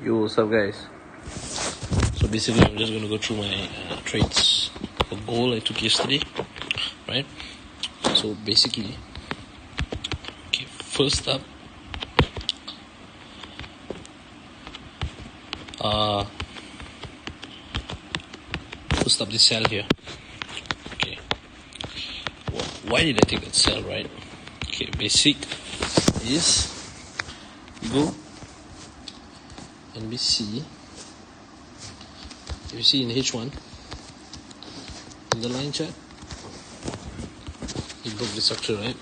Yo, what's up guys? So basically I'm just going to go through my trades for gold I took yesterday, right? So basically, okay, first up, this sell here. Okay, why did I take that sell, right? Okay, basic is go and we see, you see in H1 in the line chart it broke the structure, right?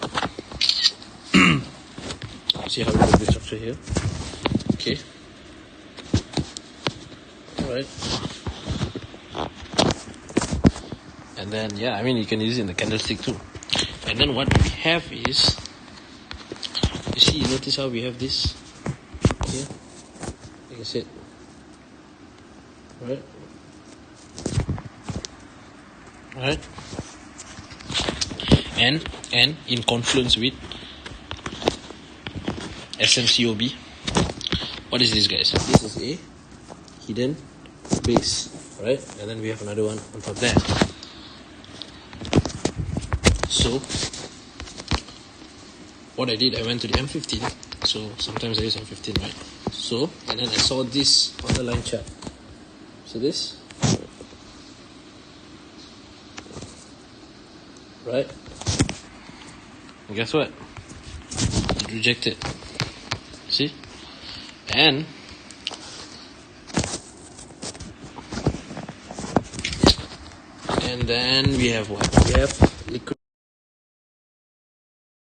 See how it broke the structure here. Okay, alright, and then yeah, I mean you can use it in the candlestick too. And then what we have is, you see, you notice how we have this here, like I said, right? Right? And in confluence with SMCOB. What is this, guys? This is a hidden base, right? And then we have another one on top there. So what I did, I went to the M15. So sometimes I use M15, right? So, and then I saw this on the line chart. So this, right? And guess what? It rejected. See? And then we have what? We have